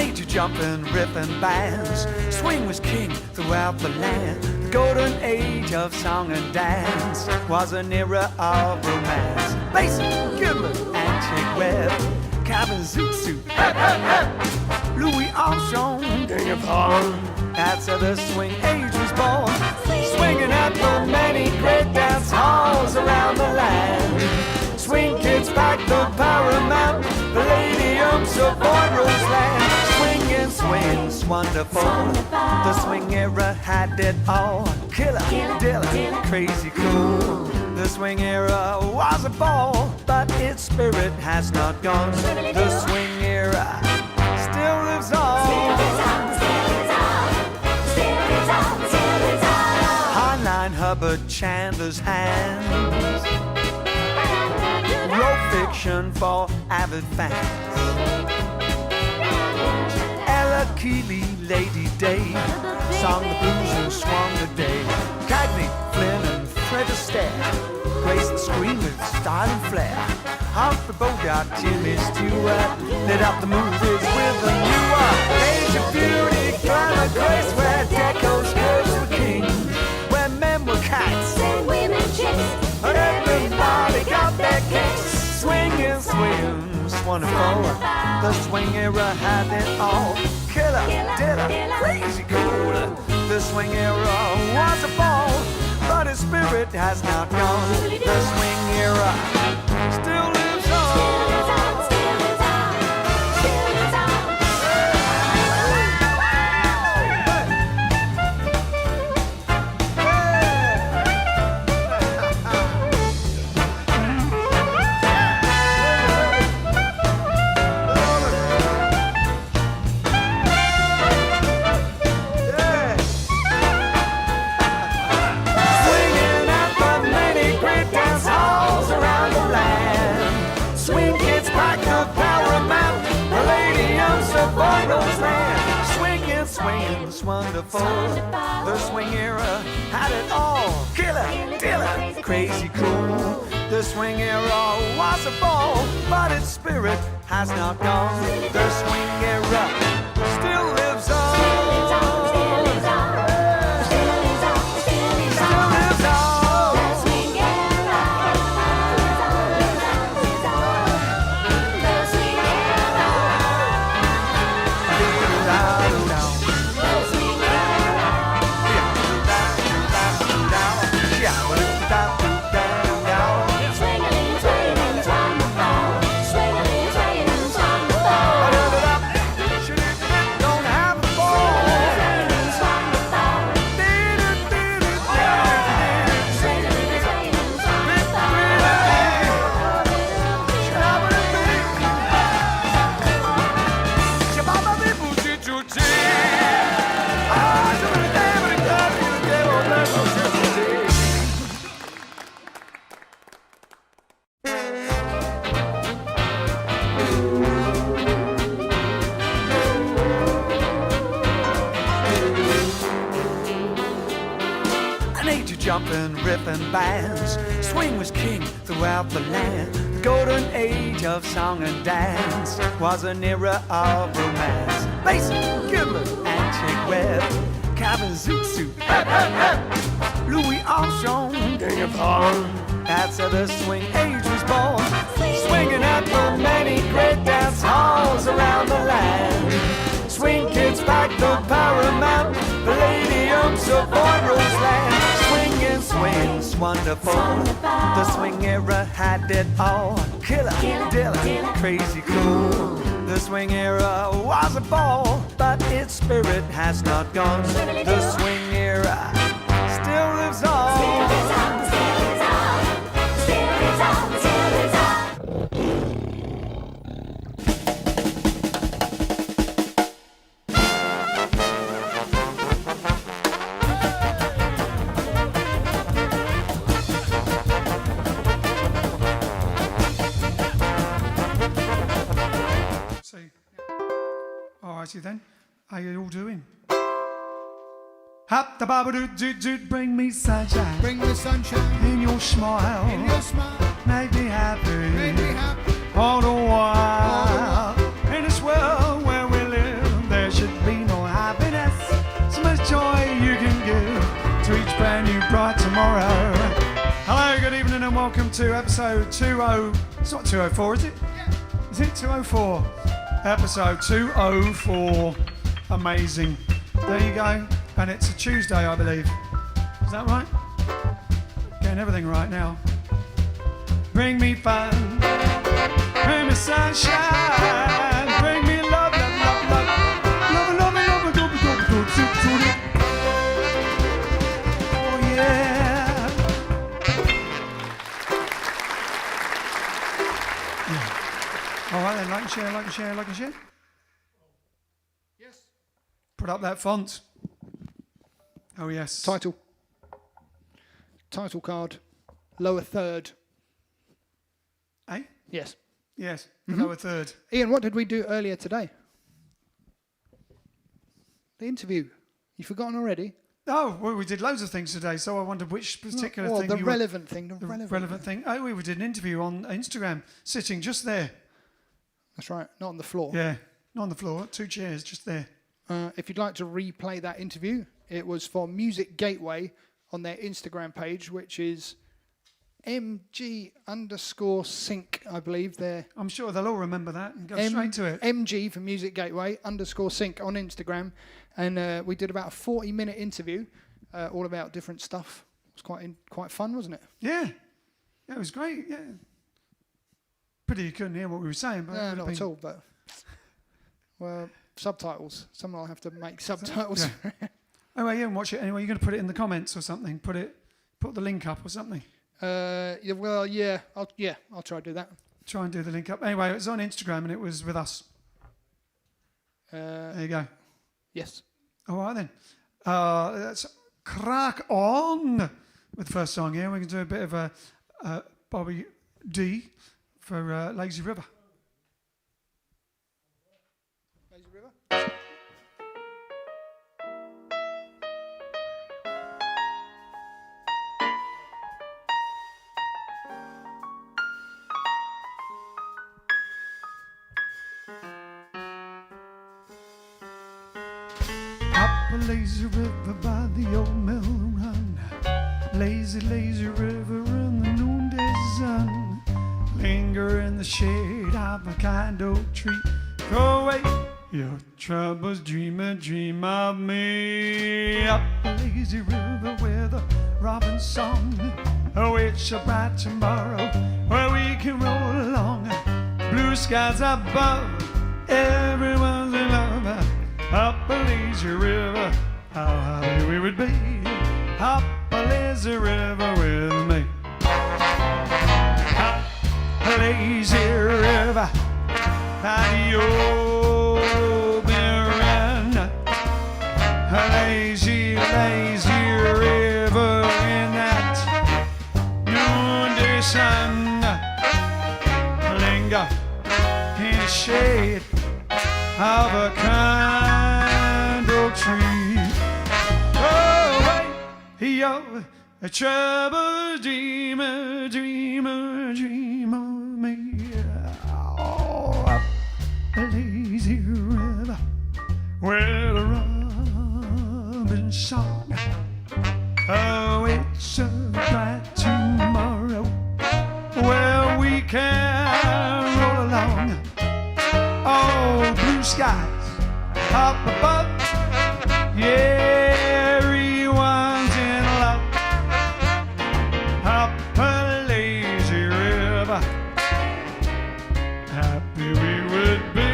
Need you jumping, ripping bands. Swing was king throughout the land. The golden age of song and dance was an era of romance. Basin, Gilbert, and Chick Webb, Cabin Zoot Suit, Louis Armstrong, King of Horn. That's how the swing age was born. Swinging at the many great dance halls around the land. Swing kids pack the Paramount, Palladiums of Boyd Roseland. Swinging swings, wonderful. The swing era had it all. Killer, dilla, crazy cool. The swing era was a ball, but its spirit has not gone. The swing era still lives on. Heinlein, Hubbard, Chandler's hands wrote fiction for avid fans. Ella Keeley, Lady Day, sung the blues and swung the day. Cagney, Flynn, and Fred Astaire graced the screen with style and flair. Humphrey Bogart, Jimmy Stewart lit up the movies with a new age of beauty, glamour, grace, where decos curves were kings, where men were cats and women chicks, and everybody got their kicks. Swinging swings, wonderful. The swing era had it all. Killer, dilla, crazy cool. The swing era was a ball, but its spirit has not gone. The swing era still lives on. Swinging's wonderful. The swing era had it all. Killer, dilla, crazy cool. The swing era was a ball, but its spirit has not gone. The swing era still lives on. Jumping, ripping bands. Swing was king throughout the land. The golden age of song and dance was an era of romance. Basin, Gilbert, and Chick Webb, Cabin Zoot Suit, Louis Armstrong, King of Horn. That's how the swing age was born. Swinging at the many great dance halls around the land. Swing kids pack the Paramount, Palladiums of Boyd Roseland. Swinging swings, wonderful. The swing era had it all. Killer, dilla, crazy cool. The swing era was a ball, but its spirit has not gone. The swing era still lives on. Alrighty then, how you all doing? Hop the baba doot doot doot, bring me sunshine. Bring the sunshine in your smile. in your smile. Make me happy. Make me happy. All the while. In this world where we live, welcome to episode 20. It's not 204, is it? Is it 204? Episode 204. Amazing. There you go. And it's a Tuesday, I believe. Is that right? Getting everything right now. Bring me fun. Bring me sunshine. Bring me love, love, love, love. Love, love, love, love, love, love, love, love. Oh, yeah. All right then, like and share, like and share, like and share. Yes. Put up that font. Oh yes. Title card, lower third. Eh? Yes. Yes, the lower third. Ian, what did we do earlier today? The interview. You forgotten already? Oh, well, we did loads of things today, so I wondered which particular thing the you relevant thing. the relevant thing. Oh, we did an interview on Instagram, sitting just there. That's right, not on the floor. Yeah, not on the floor, 2 chairs, just there. If you'd like to replay that interview, it was for Music Gateway on their Instagram page, which is MG_sync, I believe. I'm sure they'll all remember that and go straight to it. MG for Music Gateway _sync on Instagram. And we did about a 40-minute interview, all about different stuff. It was quite fun, wasn't it? Yeah, it was great, yeah. Pity you couldn't hear what we were saying. But No, not at all, but... Well, subtitles. Someone will have to make subtitles. Yeah. Anyway, you can watch it anyway. You're going to put it in the comments or something. Put the link up or something. I'll try to do that. Try and do the link up. Anyway, it was on Instagram and it was with us. There you go. Yes. All right then. Let's crack on with the first song here. We can do a bit of a Bobby D for Lazy River. Lazy River? Up a lazy river by the old mill run. Lazy, lazy river in the noonday sun. Linger in the shade of a kind old tree. Throw away your troubles, dreamer, dream of me. Up a lazy river with a robin's song. Oh, it's a bright tomorrow where we can roll along. Blue skies above, everyone's in love. Up a lazy river, how happy we would be. Up a lazy river with me. Up a lazy river by the old mirror. A lazy, lazy river in that noonday sun. Linger in the shade of a kind old tree. Oh, wait, yo, a troubled dreamer, dreamer, dream of me. Oh, up a lazy river where the robin song. Oh, it's a bright tomorrow where we can roll along. Oh, blue skies up above, yeah, everyone's in love. Up a lazy river, happy we would be.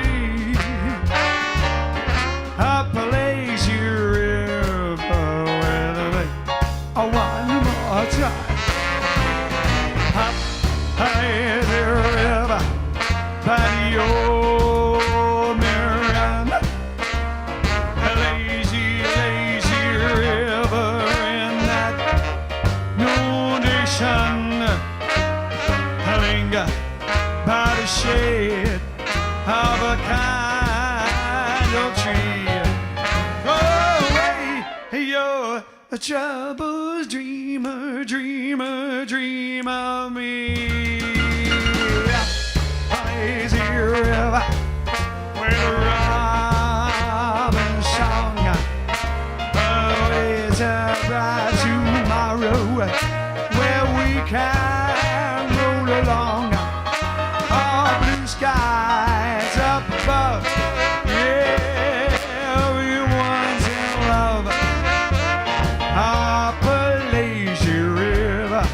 Up a lazy river with me. Oh, one more time. Up a lazy river by the old Marianne. A lazy, lazy river in that noonday sun. I linger by the shade of a kind of tree. Go away, you're a troubled dreamer, dreamer, dream of me. Lazy river with a robin song. Oh, it's a bright tomorrow where we can up above. Yeah, everyone's in love. Appalachian River,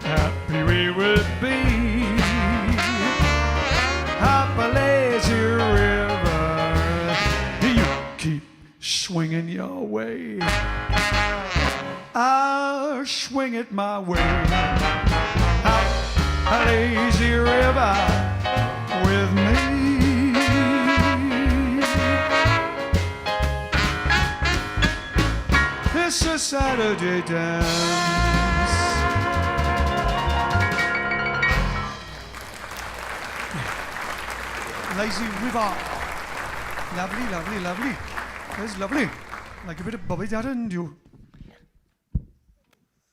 happy we would be. Appalachian River, you keep swinging your way, I'll swing it my way. Appalachian River with me. It's a Saturday dance. Lazy River. Lovely, lovely, lovely. That's lovely. Like a bit of Bobby Darin, you.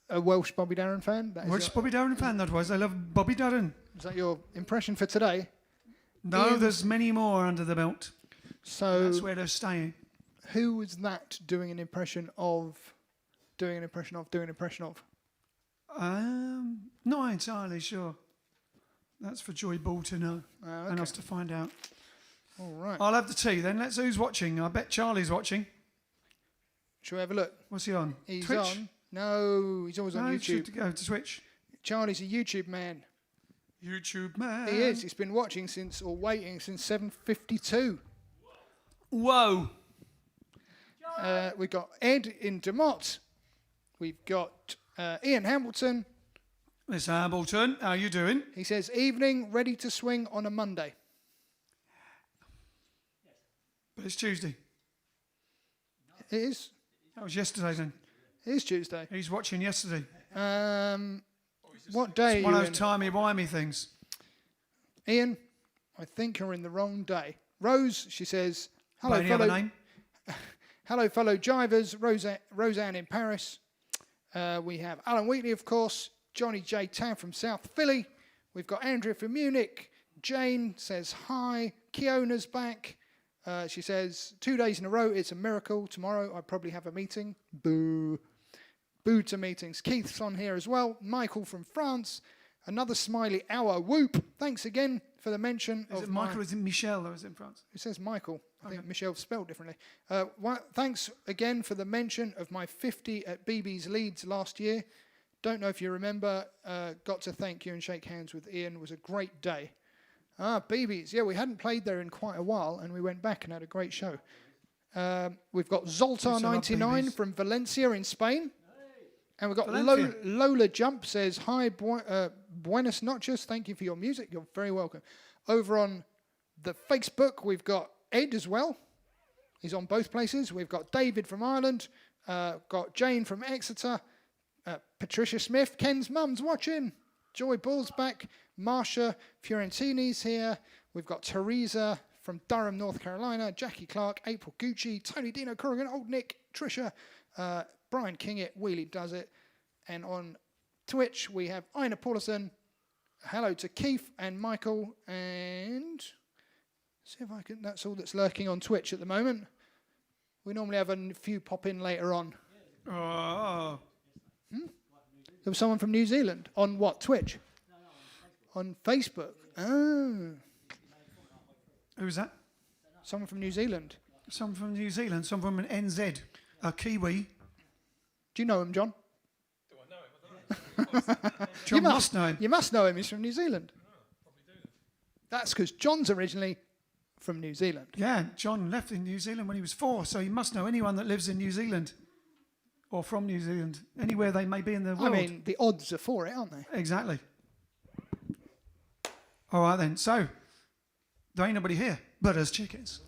A Welsh Bobby Darin fan? Welsh Bobby Darin fan, that was. I love Bobby Darin. Is that your impression for today? No, Ian, there's many more under the belt. So That's where they're staying. who was that doing an impression of? Doing an impression of? Doing an impression of? Not entirely sure. That's for Joy Ball to know and Okay. us to find out. All right. I'll have the tea then. Let's who's watching. I bet Charlie's watching. Shall we have a look? What's he on? He's Twitch? on. No, he's always on No, he YouTube. should go to Twitch. Charlie's a YouTube man. YouTube man. He is. He's been watching since, or waiting since 7:52. Whoa. We've got Ed in Demott. We've got Ian Hamilton. Miss Hamilton, how you doing? He says, evening, ready to swing on a Monday. But it's Tuesday. It is. That was yesterday then. It is Tuesday. He's watching yesterday. What day It's are one you of in? those timey-wimey things. Ian, I think you're in the wrong day. Rose, she says, hello, By any other fellow, name? hello, fellow jivers. Roseanne in Paris. We have Alan Wheatley, of course. Johnny J. Town from South Philly. We've got Andrea from Munich. Jane says hi. Kiona's back. She says, 2 days in a row, it's a miracle. Tomorrow, I probably have a meeting. Boo. Boo to meetings. Keith's on here as well. Michael from France. Another smiley hour. Whoop. Thanks again for the mention. Is it Michael or is it Michelle or is it in France? It says Michael. I think Michelle's spelled differently. Thanks again for the mention of my 50 at BB's Leeds last year. Don't know if you remember. Got to thank you and shake hands with Ian. It was a great day. BB's. Yeah, we hadn't played there in quite a while, and we went back and had a great show. We've got Zoltar99 from Valencia in Spain. And we've got Lola Jump says, hi, buenas noches. Thank you for your music. You're very welcome. Over on the Facebook, we've got Ed as well. He's on both places. We've got David from Ireland. Got Jane from Exeter. Patricia Smith. Ken's mum's watching. Joy Ball's back. Marsha Fiorentini's here. We've got Teresa from Durham, North Carolina. Jackie Clark. April Gucci. Tony Dino Corrigan. Old Nick. Trisha. Brian King it, Wheelie does it. And on Twitch, we have Ina Paulison. Hello to Keith and Michael. And see if I can, that's all that's lurking on Twitch at the moment. We normally have a few pop in later on. Oh. There was someone from New Zealand. On what, Twitch? On Facebook. Oh. Who's that? Someone from New Zealand. Someone from New Zealand, someone from an NZ. A Kiwi. Do you know him, John? Do I know him? John must know him. You must know him. He's from New Zealand. Probably do. That's because John's originally from New Zealand. Yeah, John left in New Zealand when he was 4, so he must know anyone that lives in New Zealand or from New Zealand, anywhere they may be in the world. I mean, the odds are for it, aren't they? Exactly. All right then. So there ain't nobody here, but there's chickens.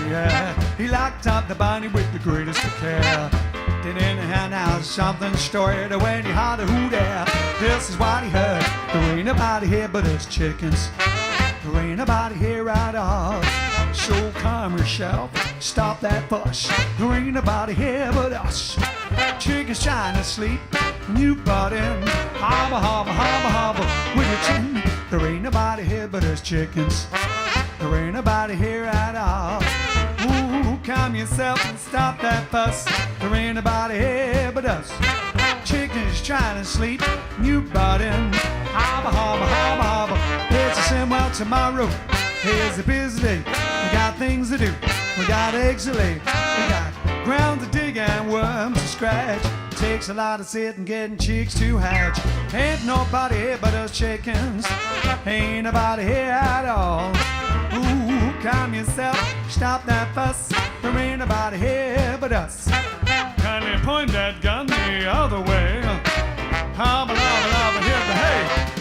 Yeah. He locked up the bunny with the greatest of care. Didn't hand out something straight when he heard a who there. This is what he heard. There ain't nobody here but us chickens. There ain't nobody here at all. So calm yourself, stop that fuss. There ain't nobody here but us. Chickens trying to sleep, and you butt in. Hobble, hobble, hobble, hobble with your chin. There ain't nobody here but us chickens. There ain't nobody here at all. Ooh, calm yourself and stop that fuss. There ain't nobody here but us. Chickens trying to sleep, and you butt in. Hobble, hobble, hobble, hobble. It's a sim, well, tomorrow here's a busy day. We got things to do, we got eggs to lay, we got ground to dig and worms to scratch. Takes a lot of sitting, getting chicks to hatch. Ain't nobody here but us chickens. Ain't nobody here at all. Ooh, calm yourself, stop that fuss. There ain't nobody here but us. Kindly point that gun the other way. Hobble, hobble, hobble, here's the hay.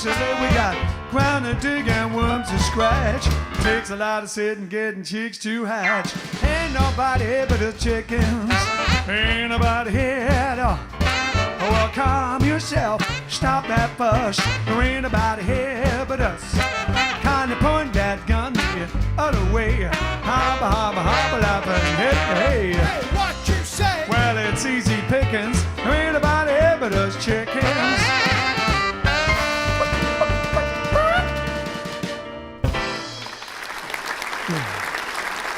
We got ground to dig and worms to scratch. Takes a lot of sitting, getting chicks to hatch. Ain't nobody here but the chickens. Ain't nobody here at all. Oh, well, calm yourself, stop that fuss. There ain't nobody here but us. Kinda point that gun the other way. Hobble, hobble, hobble up and hit the hay. Hey, what you say? Well, it's easy pickings. There ain't nobody here but us chickens.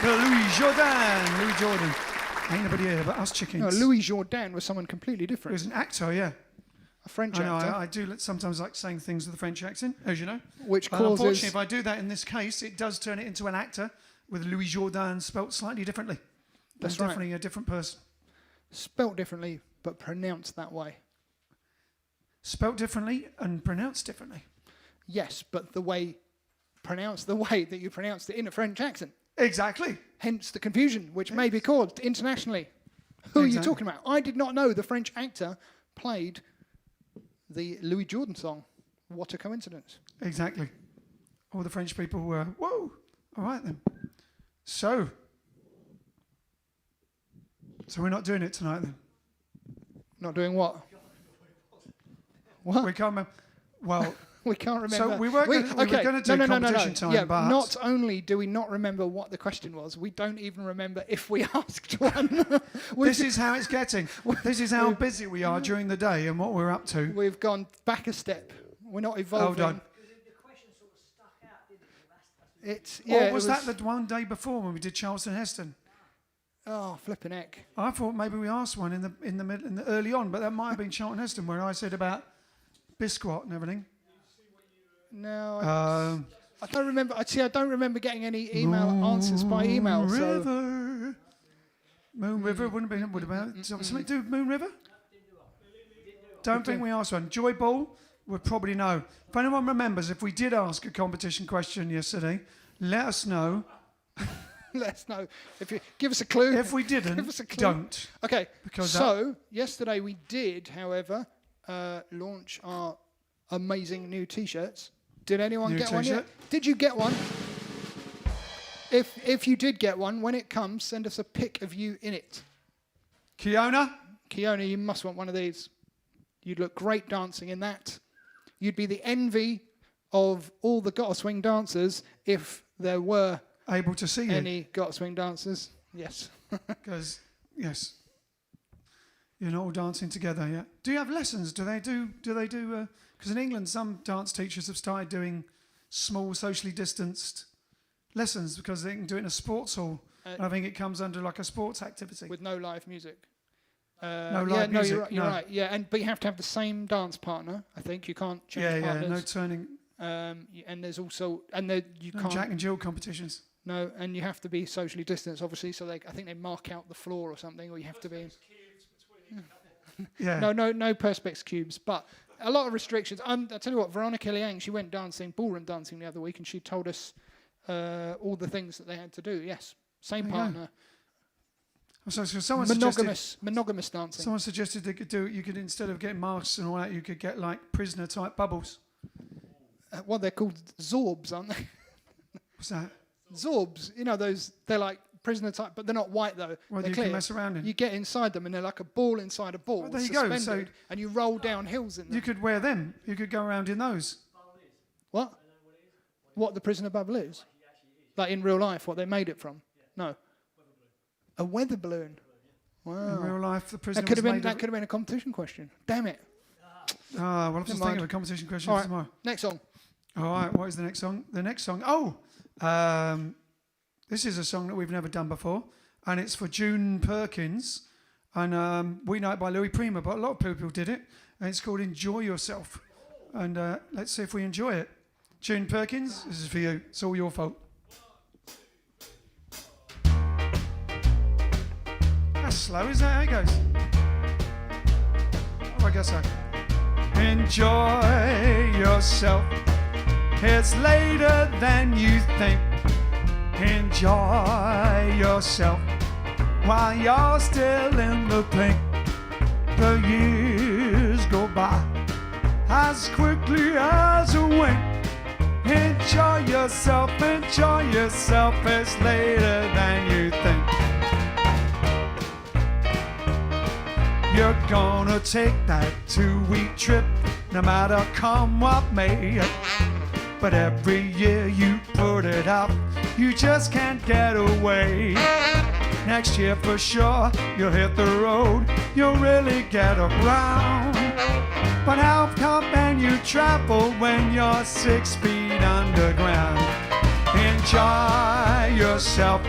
Louis Jordan. Ain't nobody here but us chickens. No, Louis Jordan was someone completely He different. was an actor, yeah. A French I know, actor. I do sometimes like saying things with a French accent, as you know. Which Unfortunately, causes... if I do that in this case, it does turn it into an actor with Louis Jordan spelt slightly differently. That's And right. definitely a different person. Spelt differently, but pronounced that way. Spelt differently and pronounced differently. Yes, but pronounced the way that you pronounced it in a French accent. Exactly. Hence the confusion, which may be caused internationally. Who are you talking about? I did not know the French actor played the Louis Jordan song. What a coincidence. Exactly. All the French people were, whoa, all right then. So we're not doing it tonight then? Not doing what? What? We can't remember. Well, We can't remember. so we were going to do competition time, Yeah, but not only do we not remember what the question was, we don't even remember if we asked one. this is how it's getting. This is how busy we are during the day and what we're up to. We've gone back a step. We're not evolving. Hold on. It's Or was that the one day before when we did Charleston Heston? Oh, flipping heck. I thought maybe we asked one in the middle, early on, but that might have been Charlton Heston where I said about Biscuit and everything. No, I don't remember. I don't remember getting any email answers by email. River. Moon River wouldn't have been. Would have been something to do with Moon River. Don't think we asked one. Joy Ball would probably know. If anyone remembers, if we did ask a competition question yesterday, let us know. Let us know. If you give us a clue. If we didn't, give us a clue. don't. Okay. Because yesterday we did, however, launch our amazing new T-shirts. Did anyone get one yet? Did you get one? If you did get one, when it comes, send us a pic of you in it. Kiona, you must want one of these. You'd look great dancing in that. You'd be the envy of all the Gotta Swing dancers if there were able to see any Gotta Swing dancers. Yes. Because, yes, you're not all dancing together yet. Do you have lessons? Do they do, because in England, some dance teachers have started doing small, socially distanced lessons because they can do it in a sports hall. And I think it comes under like a sports activity. With no live music. No live music. No, you're right. Yeah, but you have to have the same dance partner. I think you can't change partners. Yeah, no turning. And there's also you no can't Jack and Jill competitions. No, and you have to be socially distanced, obviously. So I think they mark out the floor or something, or you have to be. Yeah. No Perspex cubes, but a lot of restrictions. I tell you what, Veronica Liang, she went dancing, ballroom dancing the other week, and she told us all the things that they had to do. Yes, same There you partner. So someone Monogamous dancing. Someone suggested they could do. You could, instead of getting masks and all that, you could get like prisoner type bubbles. What they're called, Zorbs, aren't they? What's that? Zorbs. You know those? They're like prisoner type, but they're not white though. Well, they're you clear. can mess around in. You get inside them, and they're like a ball inside a ball. Well, there you go. Suspended, So and you roll down hills in them. you could wear them. You could go around in those. What? What the prisoner bubble is? Like in real life, what they made it from? No. A weather balloon. Wow. In real life, the prisoner That could was have been. made That could have been a competition question. Damn it. We'll have to Never think mind. of a competition question All for right. tomorrow. Next song. All right, what is the next song? The next song, this is a song that we've never done before, and it's for June Perkins, and we know it by Louis Prima, but a lot of people did it, and it's called Enjoy Yourself, and let's see if we enjoy it. June Perkins, this is for you. It's all your fault. That's slow, isn't that how it goes? Oh, I guess so. Enjoy yourself. It's later than you think. Enjoy yourself while you're still in the pink. The years go by as quickly as a wink. Enjoy yourself, enjoy yourself. It's later than you think. You're gonna take that 2-week trip, no matter come what may. But every year you put it off, you just can't get away. Next year for sure, you'll hit the road, you'll really get around. But how come then you travel when you're 6 feet underground? Enjoy yourself,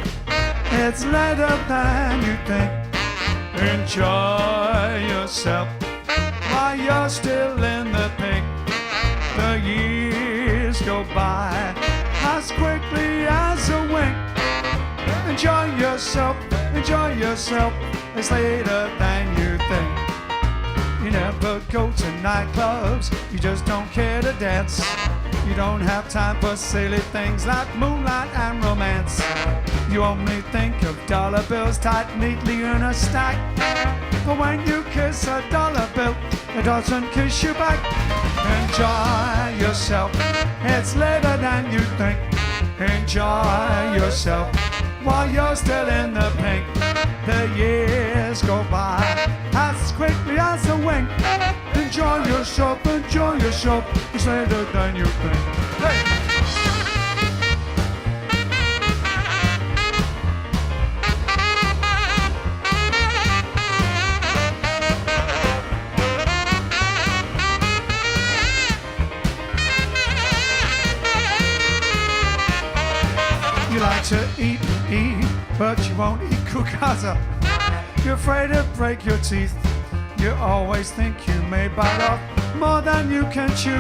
it's later than you think. Enjoy yourself while you're still in the pink. The years go by as quickly as a wink. Enjoy yourself, it's later than you think. You never go to nightclubs, you just don't care to dance. You don't have time for silly things like moonlight and romance. You only think of dollar bills tied neatly in a stack. But when you kiss a dollar bill, it doesn't kiss you back. Enjoy yourself, it's later than you think. Enjoy yourself while you're still in the pink. The years go by as quickly as a wink. Enjoy yourself, it's later than you think. Hey! You like to eat, but you won't eat cookaza. You're afraid to break your teeth. You always think you may bite off more than you can chew.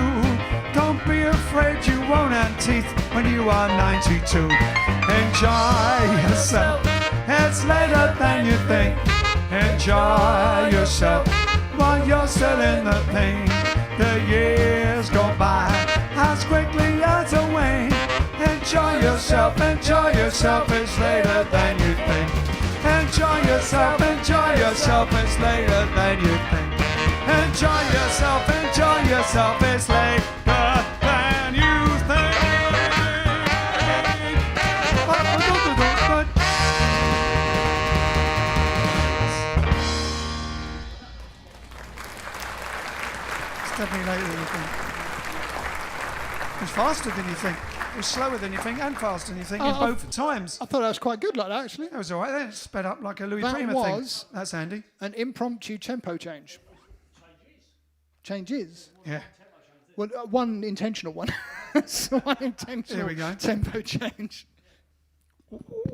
Don't be afraid you won't have teeth when you are 92. Enjoy yourself, it's later than you think. Enjoy yourself while you're still in the pain. The years go by as quickly as a wink. Enjoy yourself, it's later than you think. Enjoy yourself, it's later than you think. Enjoy yourself, it's later than you think. It's definitely later than you think. It's faster than you think. It's slower than you think and faster than you think in both times. I thought that was quite good like that, actually. That was all right then. It sped up like a Louis That Prima was- thing. That's handy. An impromptu tempo change. Changes? Yeah. Well, one intentional one. So one intentional Here we go. tempo change.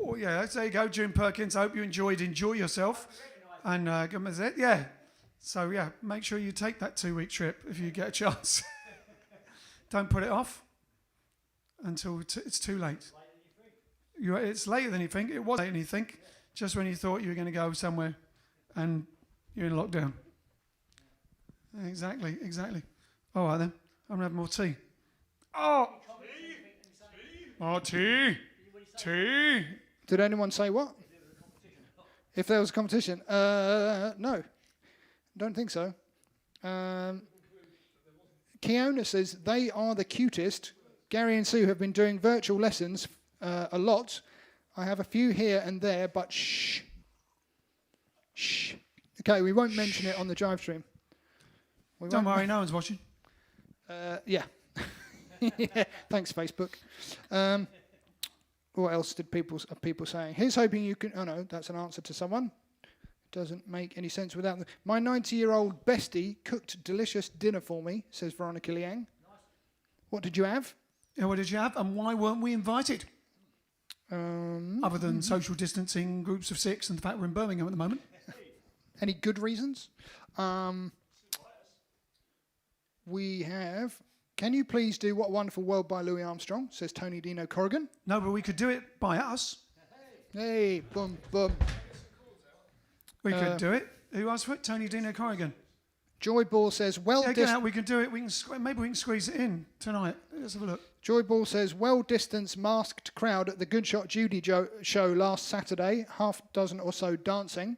Oh, yeah, there you go, June Perkins. I hope you enjoyed Enjoy Yourself. And good as it. Yeah. So, yeah, make sure you take that 2-week trip if you get a chance. Don't put it off until it's too late. It's later than you think. It was later than you think, just when you thought you were going to go somewhere and you're in lockdown. Exactly. All right then. I'm gonna have more tea. Oh, tea. Did anyone say what? If there was a competition? No. Don't think so. Kiona says, they are the cutest. Gary and Sue have been doing virtual lessons a lot. I have a few here and there, but shh. Okay, we won't mention it on the JiveStream. Don't worry, no one's watching. Yeah. Yeah. Thanks, Facebook. What else are people saying? Here's hoping you can... Oh, no, that's an answer to someone. Doesn't make any sense without... My 90-year-old bestie cooked delicious dinner for me, says Veronica Liang. Nice. What did you have? Yeah, what did you have? And why weren't we invited? Other than social distancing, groups of 6, and the fact we're in Birmingham at the moment. Any good reasons? We have... Can you please do What a Wonderful World by Louis Armstrong, says Tony Dino Corrigan. No, but we could do it by us. Hey, boom, boom. We could do it. Who asked for it? Tony Dino Corrigan. Joy Ball says, Yeah, get out, we can do it. Maybe we can squeeze it in tonight. Let's have a look. Joy Ball says, well-distanced masked crowd at the Good Shot Judy show last Saturday, half dozen or so dancing.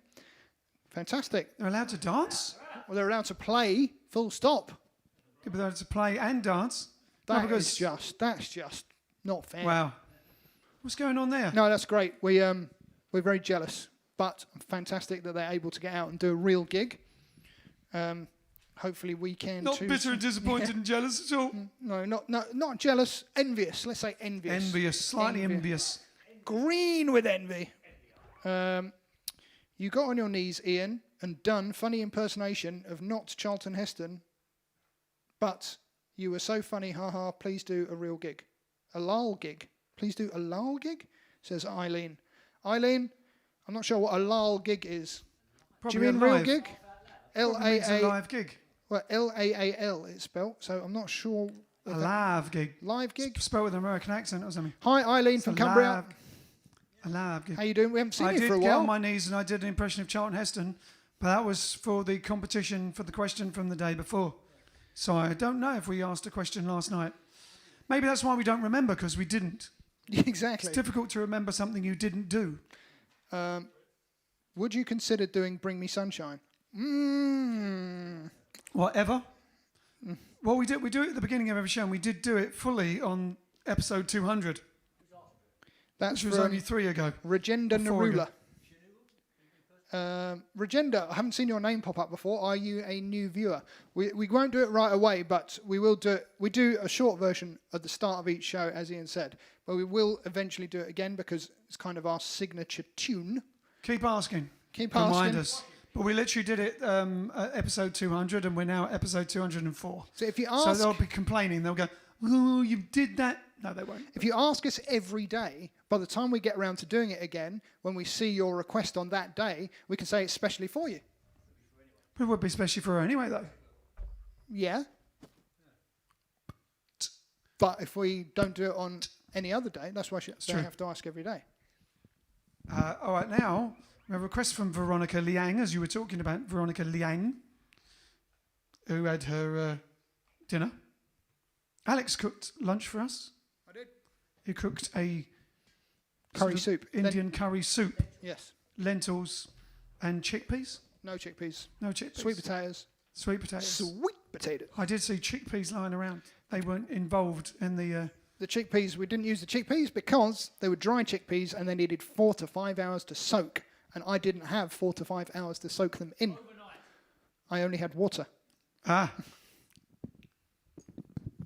Fantastic. They're allowed to dance? Well, they're allowed to play, full stop. Yeah, but they're allowed to play and dance. That's just not fair. Wow. What's going on there? No, that's great. We're very jealous, but fantastic that they're able to get out and do a real gig. Hopefully we can Not too. bitter and disappointed and jealous at all. No, not jealous, envious. Let's say envious. Envious, slightly envious. Green with envy. You got on your knees, Ian, and done funny impersonation of not Charlton Heston, but you were so funny, haha, please do a real gig. A lol gig. Please do a lol gig, says Eileen. Eileen, I'm not sure what a lol gig is. Probably do you mean a real live. gig? It's a live gig. Well, Laal it's spelled, so I'm not sure. A live gig. Live gig? Spelled with an American accent or something. Hi, Eileen from Cumbria. A live gig. How you doing? We haven't seen I you for a did get while. on my knees and I did an impression of Charlton Heston, but that was for the competition for the question from the day before. So I don't know if we asked a question last night. Maybe that's why we don't remember, because we didn't. Exactly. It's difficult to remember something you didn't do. Would you consider doing Bring Me Sunshine? Whatever. Well, we do it at the beginning of every show, and we did do it fully on episode 200. That's which was only 3 ago. Regenda 4 ago. Narula. Regenda, I haven't seen your name pop up before. Are you a new viewer? We won't do it right away, but we will do it. We do a short version at the start of each show, as Ian said, but we will eventually do it again because it's kind of our signature tune. Keep asking. Keep Remind asking. us. But we literally did it at episode 200, and we're now at episode 204. So if you ask... So they'll be complaining. They'll go, oh, you did that. No, they won't. If you ask us every day, by the time we get around to doing it again, when we see your request on that day, we can say it's specially for you. But it would be especially for her anyway, though. Yeah. But if we don't do it on any other day, that's why they have to ask every day. All right, now we have a request from Veronica Liang, as you were talking about, Veronica Liang, who had her dinner. Alex cooked lunch for us. I did. He cooked a Curry soup. Indian curry soup. Yes. Lentils and chickpeas. No chickpeas. No chickpeas. Sweet potatoes. Sweet potatoes. Sweet potatoes. I did see chickpeas lying around. They weren't involved in the... The chickpeas, we didn't use the chickpeas because they were dry chickpeas and they needed 4 to 5 hours to soak. And I didn't have 4 to 5 hours to soak them in. I only had water. Ah.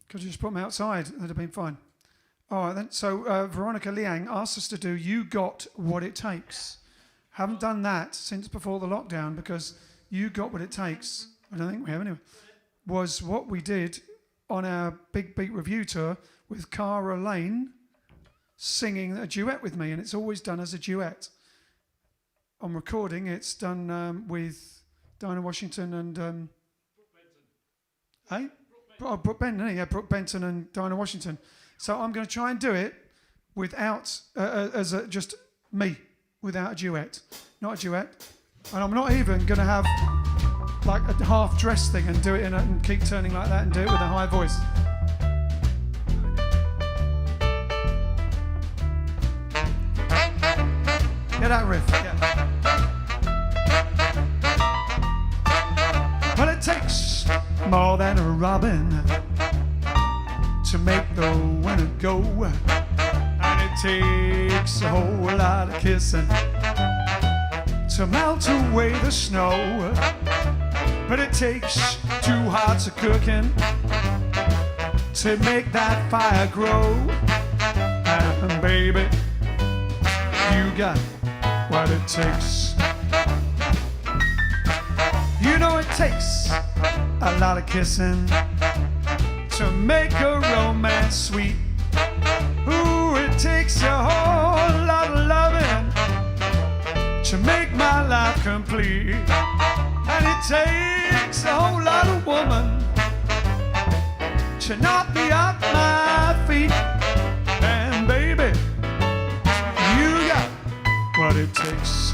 Could you just put them outside? That'd have been fine. All right, then. So Veronica Liang asked us to do You Got What It Takes. Haven't done that since before the lockdown because You Got What It Takes, I don't think we have anyway, was what we did on our Big Beat Review tour with Cara Lane singing a duet with me, and it's always done as a duet. On recording, it's done with Dinah Washington and... Brooke Benton. Oh, Brooke Benton, yeah, Brooke Benton and Dinah Washington. So I'm going to try and do it without, just me, without a duet. Not a duet. And I'm not even going to have... like a half-dressed thing and do it and keep turning like that and do it with a high voice. Yeah, that riff. Yeah. Well, it takes more than a robin to make the winter go, and it takes a whole lot of kissing to melt away the snow. But it takes 2 hearts of cooking to make that fire grow. And baby, you got what it takes. You know it takes a lot of kissing to make a romance sweet. Ooh, it takes a whole lot of loving to make my life complete. And it takes a whole lot of woman to knock me off my feet. And baby, you got what it takes.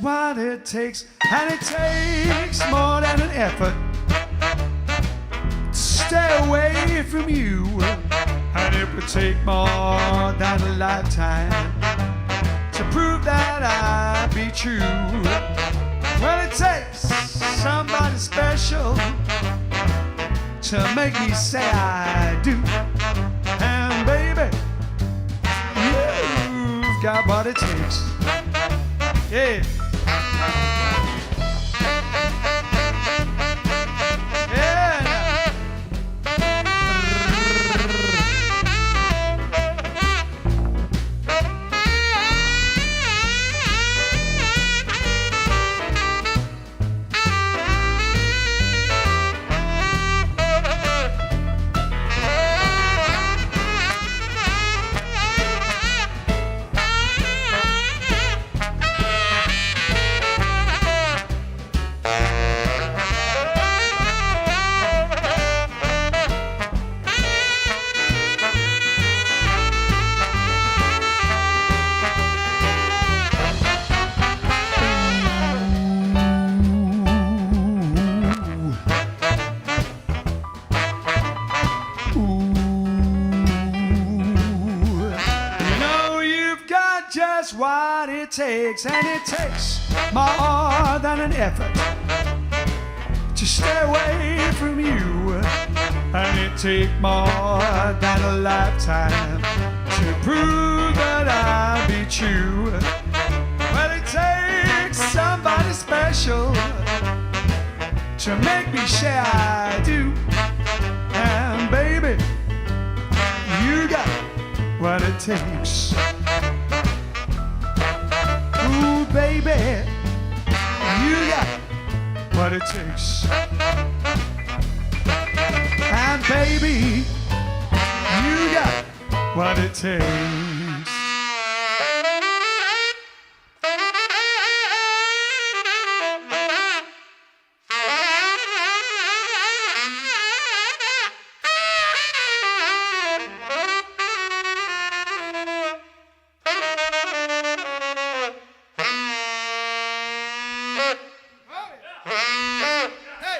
What it takes, and it takes more than an effort to stay away from you, and it would take more than a lifetime to prove that I be true. Well, it takes somebody special to make me say I do, and baby, you've got what it takes. Yeah. What it takes, and it takes more than an effort to stay away from you, and it takes more than a lifetime to prove that I be true. Well, it takes somebody special to make me say I do, and baby, you got what it takes. Ooh, baby, you got what it takes. And baby, you got what it takes.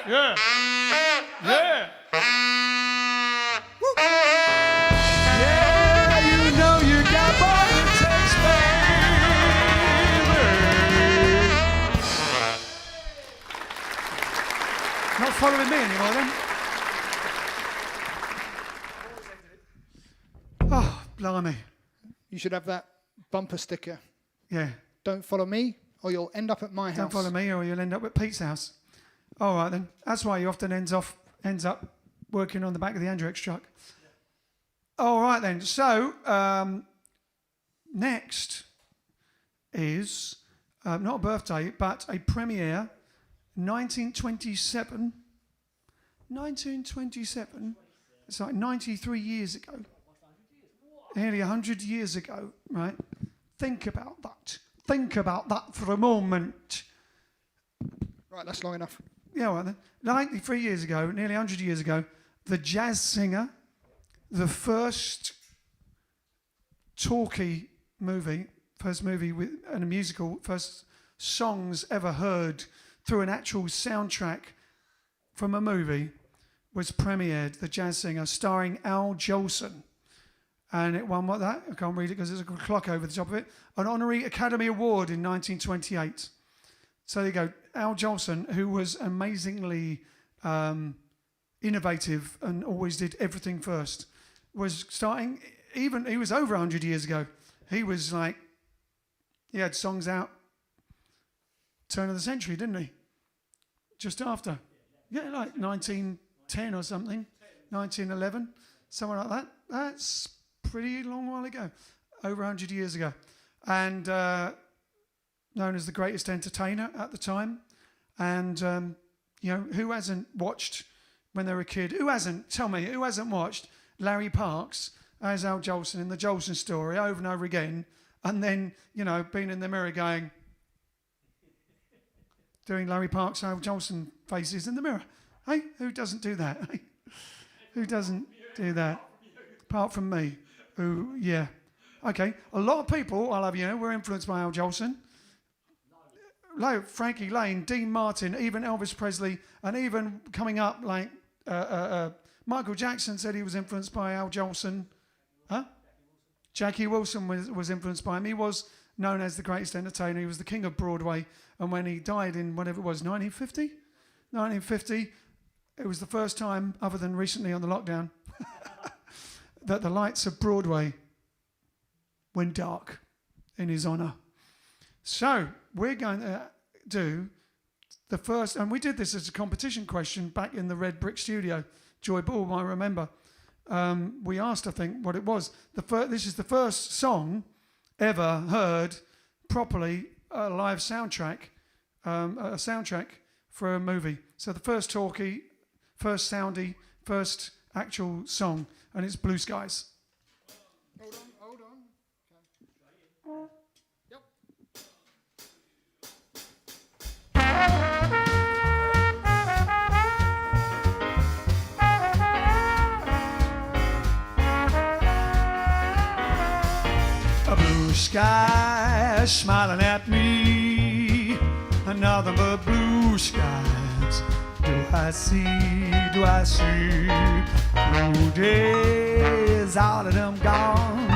Yeah. Yeah. Woo. Yeah, you know you got what it takes, baby. Not following me anymore, then? Oh, blimey. You should have that bumper sticker. Yeah. Don't follow me, or you'll end up at my house. Don't follow me, or you'll end up at Pete's house. All right, then. That's why he often ends up working on the back of the Andrex truck. All right, then. So, next is not a birthday, but a premiere, 1927. 1927. It's like 93 years ago. Nearly 100 years ago, right? Think about that. Think about that for a moment. Right, that's long enough. Yeah, well, 93 years ago, nearly 100 years ago, the jazz singer, the first talkie movie, first movie and a musical, first songs ever heard through an actual soundtrack from a movie was premiered, The Jazz Singer, starring Al Jolson. And it won what that? I can't read it because there's a clock over the top of it. An Honorary Academy Award in 1928. So there you go. Al Jolson, who was amazingly innovative and always did everything first, was starting, even, he was over 100 years ago. He was like, he had songs out turn of the century, didn't he? Just after. Yeah, like 1910 or something. 1911, something like that. That's pretty long while ago. Over 100 years ago. And known as the greatest entertainer at the time. And, you know, who hasn't watched when they were a kid? Who hasn't? Tell me, who hasn't watched Larry Parks as Al Jolson in the Jolson Story over and over again, and then, you know, being in the mirror going, doing Larry Parks, Al Jolson faces in the mirror. Hey, who doesn't do that? Hey? Who doesn't do that? Apart from me. Who, yeah. Okay, a lot of people, I'll have you know, were influenced by Al Jolson. Like Frankie Lane, Dean Martin, even Elvis Presley, and even coming up like Michael Jackson said he was influenced by Al Jolson. Huh? Jackie Wilson was influenced by him. He was known as the greatest entertainer. He was the king of Broadway. And when he died in whatever it was, 1950, it was the first time, other than recently on the lockdown, that the lights of Broadway went dark in his honour. So we're going to do the first, and we did this as a competition question back in the Red Brick Studio. Joy Ball might remember. We asked, I think, what it was. This is the first song ever heard properly, a live soundtrack, a soundtrack for a movie. So the first talkie, first soundy, first actual song, and it's Blue Skies. Hold on. Okay. Yep. A blue sky smiling at me, nothing but blue skies. Do I see blue days, all of them gone,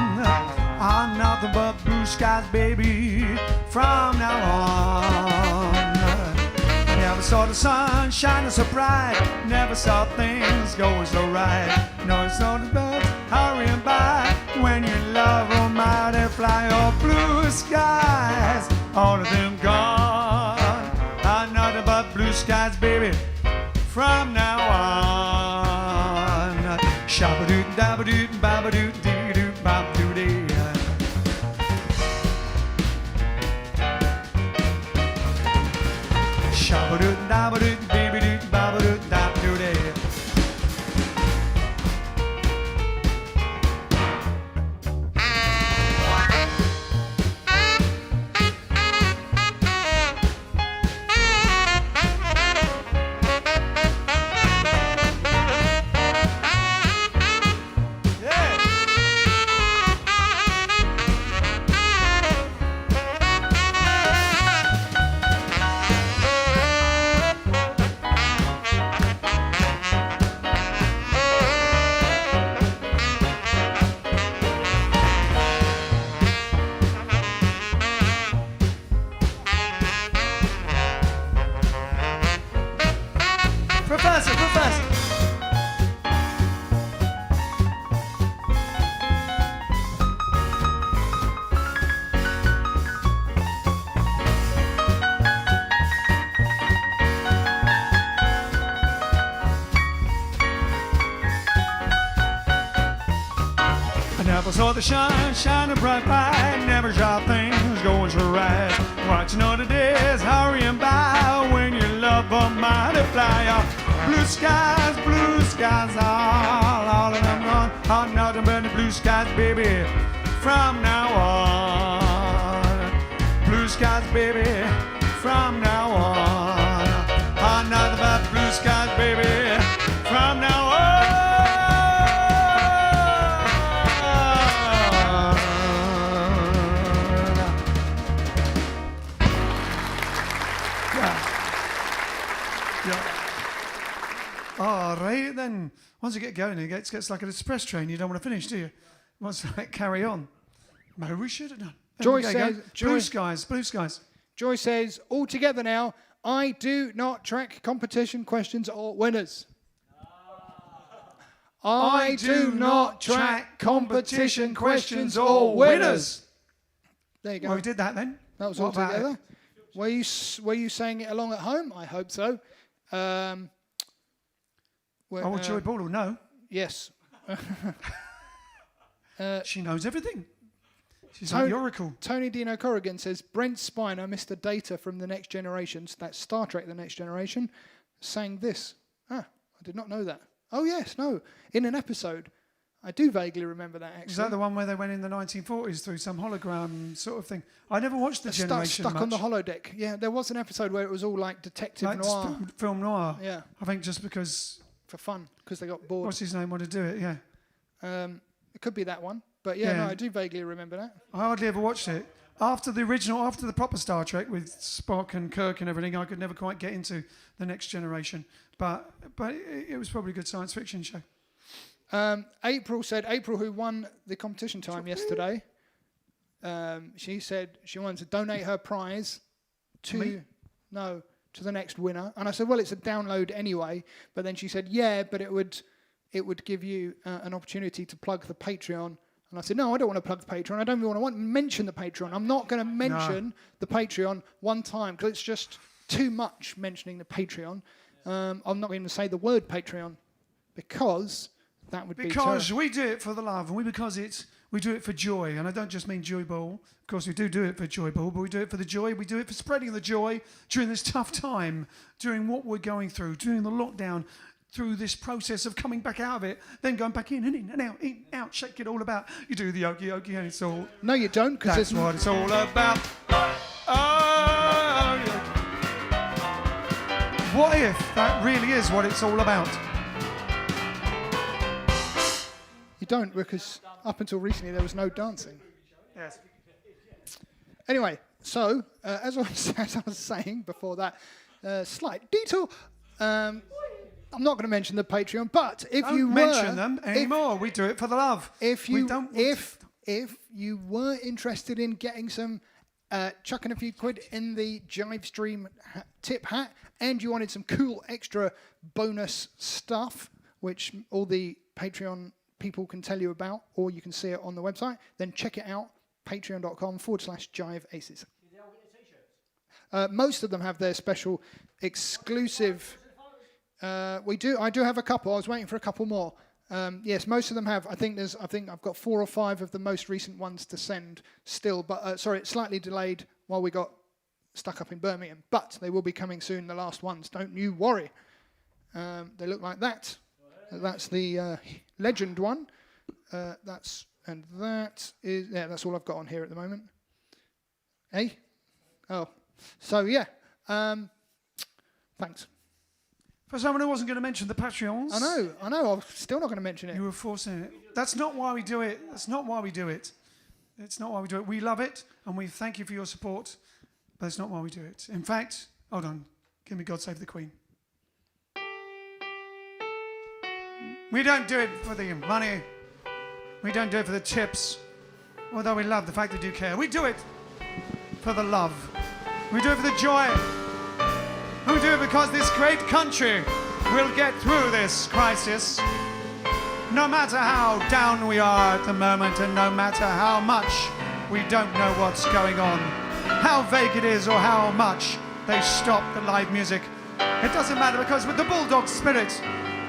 are nothing but blue skies, baby, from now on. Never saw the sun shining so bright, never saw things going so right. No, it's not the birds hurrying by when you love a mighty fly. Oh, blue skies, all of them gone, are nothing but blue skies, baby, from now on. Shabba-doot, dabba-doot, babba-doot, dee-doot, babba-doot-dee. Shabba-doot, dabba-doot, baby-doot, babba-doot, dabba-doot-dee. Professor. I never saw the sun shining bright, never saw things going so right. Watching all the days hurrying by when you love a mighty fly. Blue skies, all of them gone, are nothing but the blue skies, baby, from now on. Blue skies, baby, from now on, are nothing but all right then. Once you get going, it gets like an express train. You don't want to finish, do you? Once carry on. Maybe we should have done. Joy says, blue skies. Joy says, all together now, I do not track competition questions or winners. I do not track competition questions or winners. There you go. Well, we did that then. That was What all about together. Were you saying it along at home? I hope so. Joy Ball will know. Yes. She knows everything. She's like the oracle. Tony Dino Corrigan says, Brent Spiner, Mr. Data from The Next Generation, that's Star Trek The Next Generation, sang this. I did not know that. Oh, yes, no. In an episode. I do vaguely remember that, actually. Is that the one where they went in the 1940s through some hologram sort of thing? I never watched The Generation stuck much. on the holodeck. Yeah, there was an episode where it was all like detective noir. Film noir. Yeah. I think just because... For fun, because they got bored. What's his name wanted to do it, yeah. It could be that one. But yeah, no, I do vaguely remember that. I hardly ever watched it. After the proper Star Trek with Spock and Kirk and everything, I could never quite get into The Next Generation. But it was probably a good science fiction show. April, who won the competition time yesterday, she said she wanted to donate her prize to the next winner. And I said, well, it's a download anyway. But then she said, yeah, but it would give you an opportunity to plug the Patreon. And I said, no, I don't want to plug the Patreon. I don't even want to mention the Patreon. I'm not going to mention the Patreon one time because it's just too much mentioning the Patreon. I'm not going to say the word Patreon because that would be Because we do it for the love, and we do it for joy. And I don't just mean Joy Ball. Of course, we do it for Joy Ball, but we do it for the joy. We do it for spreading the joy during this tough time, during what we're going through, during the lockdown, through this process of coming back out of it, then going back in and out, shake it all about. You do the okey okey, and it's all... No, you don't, because that's what it's all about. What if that really is what it's all about? You don't, because up until recently there was no dancing. Yes. Anyway, so as I was saying before that, slight detour. I'm not going to mention the Patreon, but if don't you mention them anymore, we do it for the love. If you were interested in getting some, chucking a few quid in the JiveStream tip hat, and you wanted some cool extra bonus stuff, which all the Patreon people can tell you about, or you can see it on the website, then check it out, patreon.com/Jive Aces. Most of them have their special exclusive... I do have a couple. I was waiting for a couple more. Yes, most of them have. I think I've got 4 or 5 of the most recent ones to send still. But sorry, it's slightly delayed while we got stuck up in Birmingham. But they will be coming soon. The last ones. Don't you worry. They look like that. That's the legend one. That's all I've got on here at the moment. Hey. Oh. So yeah. Thanks. For someone who wasn't going to mention the Patreons. I know. I'm still not going to mention it. You were forcing it. That's not why we do it. It's not why we do it. We love it, and we thank you for your support, but it's not why we do it. In fact, hold on. Give me God Save the Queen. We don't do it for the money. We don't do it for the tips, although we love the fact that you care. We do it for the love. We do it for the joy. We do it because this great country will get through this crisis. No matter how down we are at the moment, and no matter how much we don't know what's going on, how vague it is or how much they stop the live music, it doesn't matter, because with the bulldog spirit,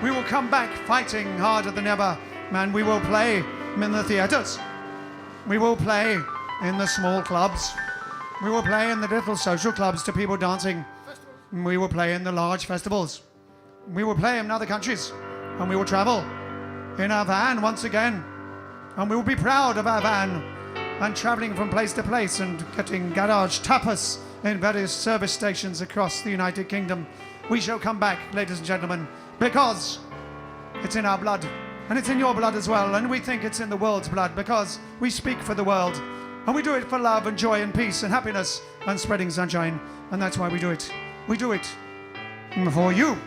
we will come back fighting harder than ever. And we will play in the theatres. We will play in the small clubs. We will play in the little social clubs to people dancing. We will play in the large festivals. We will play in other countries. And we will travel in our van once again. And we will be proud of our van and travelling from place to place and getting garage tapas in various service stations across the United Kingdom. We shall come back, ladies and gentlemen, because it's in our blood. And it's in your blood as well. And we think it's in the world's blood because we speak for the world. And we do it for love and joy and peace and happiness and spreading sunshine. And that's why we do it. We do it for you.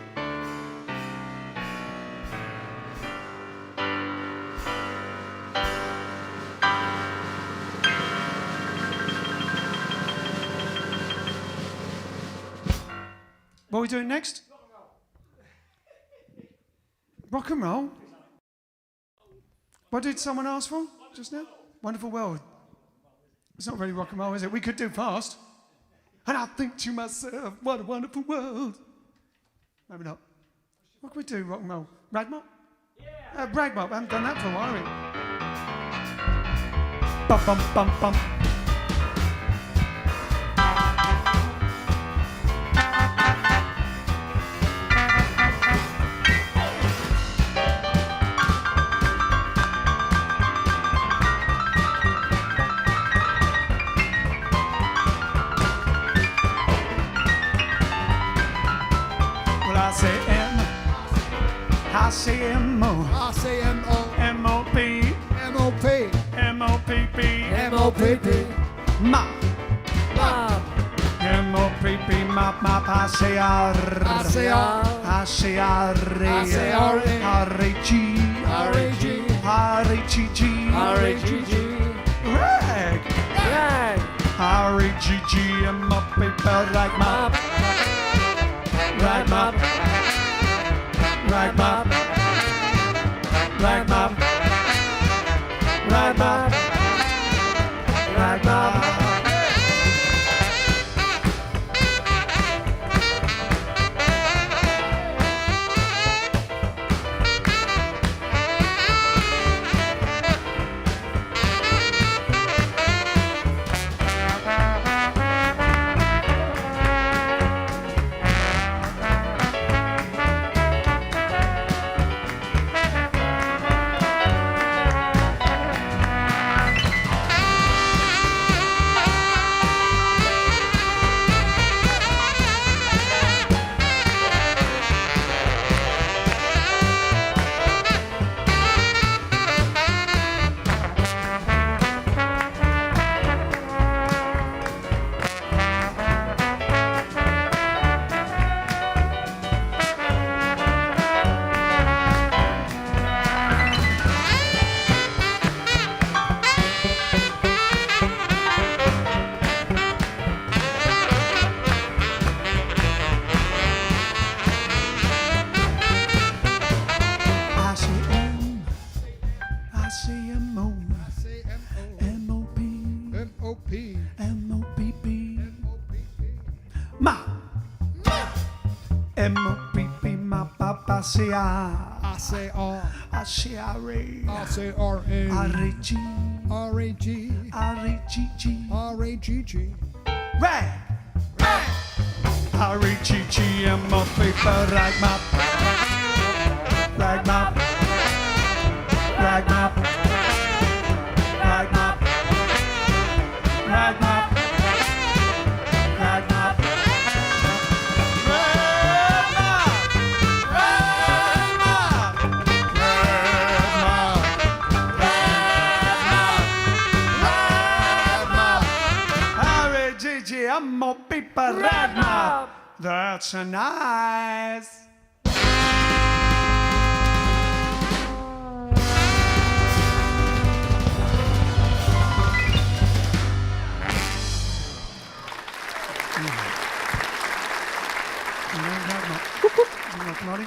What are we doing next? Rock and roll. What did someone ask for just now? Wonderful World. It's not really rock and roll, is it? We could do fast. And I think to myself, what a wonderful world. Maybe not. What can we do, rock and roll? Ragmop? Yeah. Ragmop. I haven't done that for a while, have we? Bum, bum, bum, bum. I say M-O. I say M-O. M-O-P. M-O-P. M-O-P-P. M-O-P-P. Mop. Mop. M-O-P-P. Mop, mop. I say R. I say R. I say R-E. I say R-E. R-A-G. R-A-G. R-A-G-G. R-A-G-G. Rag. Rag. R-A-G-G. M-O-P-P. Rag mop. Rag mop. Rag mop. Rag mop. Rag mop. Rag mop. M-O-P-P, my papa say R. I say R. I say R-A. I say R-A. R-A-G. R-A-G. R-A-G-G. R-A-G-G. Rag. R-A-G-G, M-O-P-P, rag mop. Rag mop. Rag mop. Rag mop. Rag mop. Rag mop. I'm more people rag mop. That's a nice.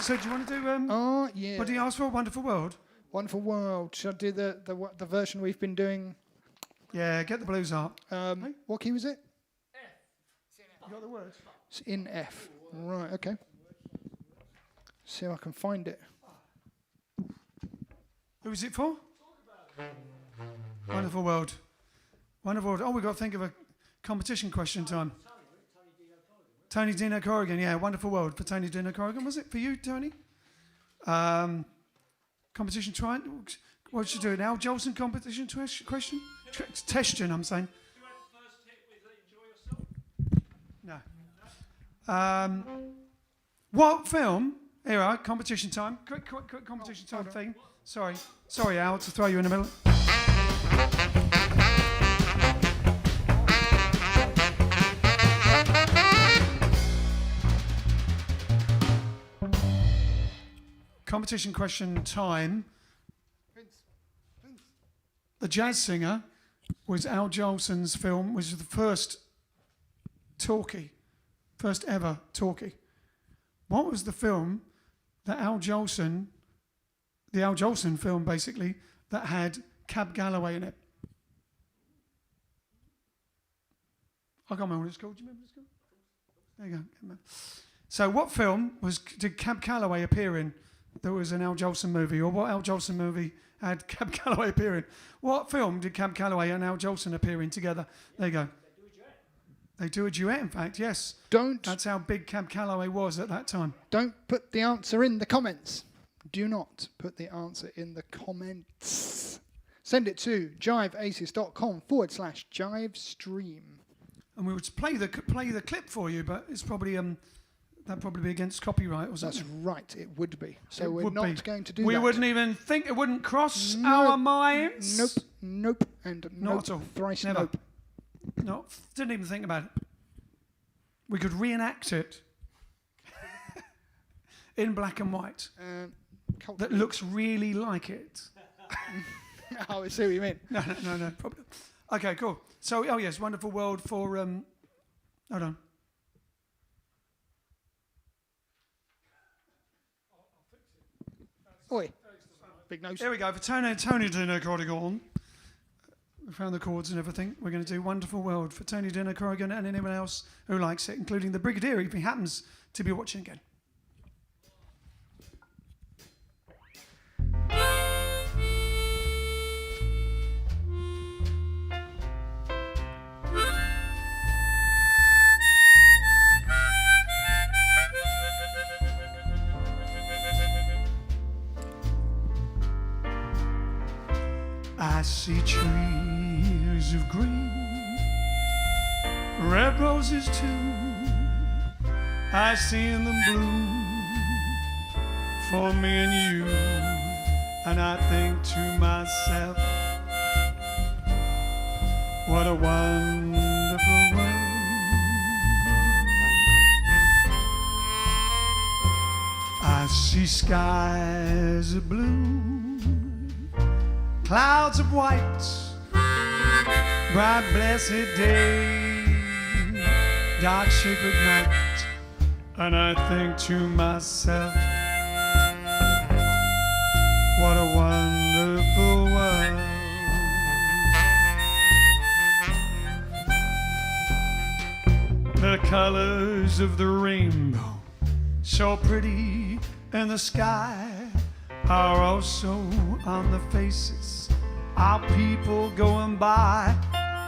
So do you want to do Oh yeah. what do you ask for? Wonderful World? Wonderful World. Should I do the version we've been doing? Yeah, get the blues up. What key was it? You got the words? It's in F. Right, okay. See if I can find it. Who is it for? Wonderful World. Wonderful World. Oh, we've got to think of a competition question time. Tony Dino Corrigan, yeah, Wonderful World for Tony Dino Corrigan. Was it for you, Tony? Competition try. What should you do? An Al Jolson competition question? Question, I'm saying. No. What film? Here, right, competition time. Quick competition time thing. Sorry, Al, to throw you in the middle. Competition question time. The Jazz Singer was Al Jolson's film, which was the first ever talkie. What was the film that Al Jolson, the Al Jolson film basically, that had Cab Galloway in it? I can't remember what it's called. Do you remember what it's called? There you go. So what film did Cab Galloway appear in? There was an Al Jolson movie, or what Al Jolson movie had Cab Galloway appear in? What film did Cab Galloway and Al Jolson appear in together? There you go. They do a duet, in fact, yes. That's how big Cab Galloway was at that time. Don't put the answer in the comments. Do not put the answer in the comments. Send it to jiveaces.com/JiveStream. And we would play the clip for you, but it's probably that'd probably be against copyright or something. That's right, it would be. So It we're would not be. going to do We that. wouldn't even think, it wouldn't cross our minds. Nope, and Not nope, at all. thrice Never. nope. No, didn't even think about it. We could reenact it in black and white. That looks really like it. Oh, I see what you mean. No problem. Okay, cool. So, oh yes, Wonderful World for, hold on. Oi, big nose. Here we go, for Tony Dinner Corrigan. We found the chords and everything. We're going to do Wonderful World for Tony Dinner Corrigan and anyone else who likes it, including the Brigadier if he happens to be watching again. I see trees of green, red roses too. I see them bloom for me and you, and I think to myself, what a wonderful world. I see skies of blue, clouds of white, bright blessed day, dark sacred night, and I think to myself, what a wonderful world. The colors of the rainbow, so pretty in the sky, are also on the faces of people going by.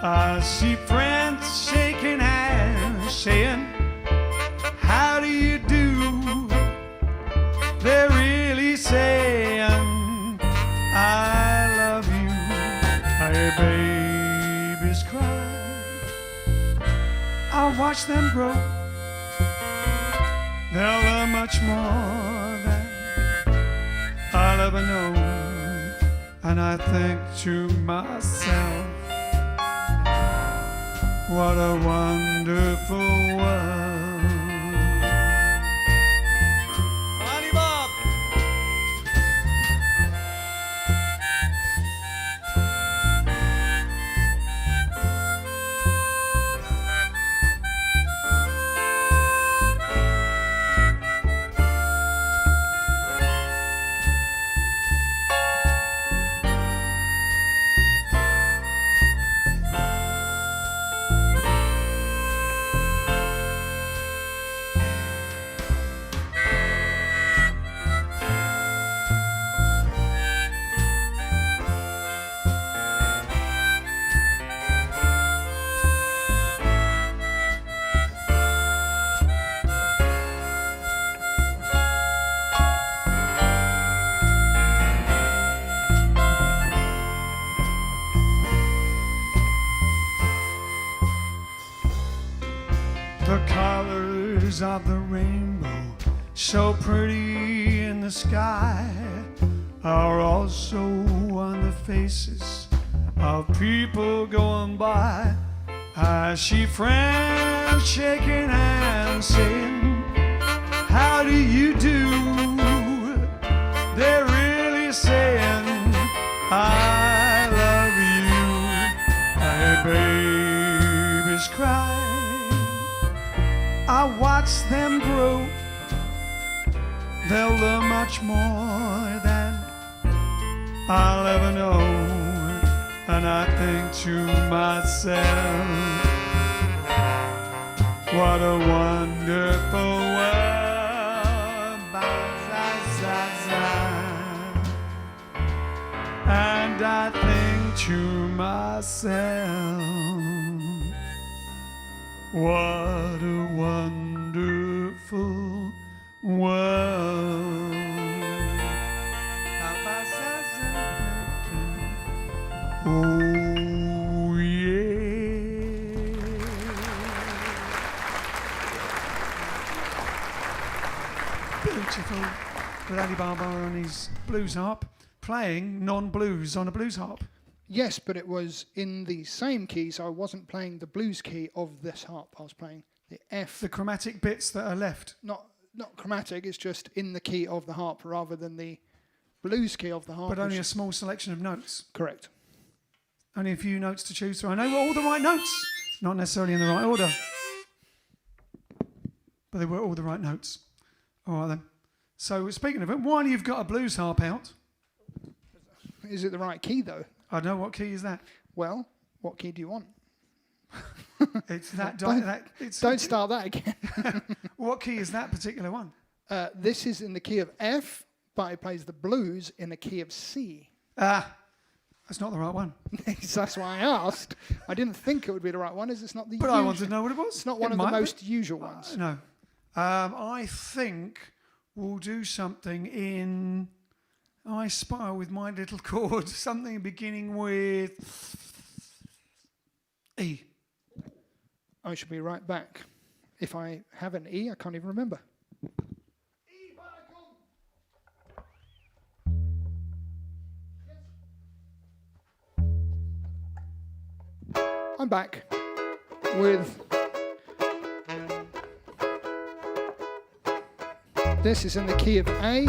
I see friends shaking hands, saying, how do you do? They're really saying, I love you. I hear babies cry, I watch them grow. They'll learn much more than I'll ever know, and I think to myself, what a wonderful world. Honey Bob! The colors of the rainbow, so pretty in the sky, are also on the faces of people going by. I see friends shaking hands, saying, how do you do? They're really saying, I love you. I hear babies cry, I watch them grow. They'll learn much more than I'll ever know. And I think to myself, what a wonderful world. And I think to myself, what a wonderful world. Oh yeah. Beautiful. With Ali Baba on his blues harp, playing non-blues on a blues harp. Yes, but it was in the same key, so I wasn't playing the blues key of this harp. I was playing the F. The chromatic bits that are left. Not chromatic, it's just in the key of the harp rather than the blues key of the harp. But only a small selection of notes. Correct. Only a few notes to choose from. I know all the right notes. Not necessarily in the right order. But they were all the right notes. All right then. So speaking of it, while you've got a blues harp out... Is it the right key, though? I know. What key is that? Well, what key do you want? It's that... Don't start that again. What key is that particular one? This is in the key of F, but it plays the blues in the key of C. That's not the right one. That's why I asked. I didn't think it would be the right one, as it's not the But usual. I wanted to know what it was. It's not one of the most usual ones. No. I think we'll do something in... I Spy with my little chord. Something beginning with... E. I shall be right back. If I have an E, I can't even remember. I'm back with... This is in the key of A,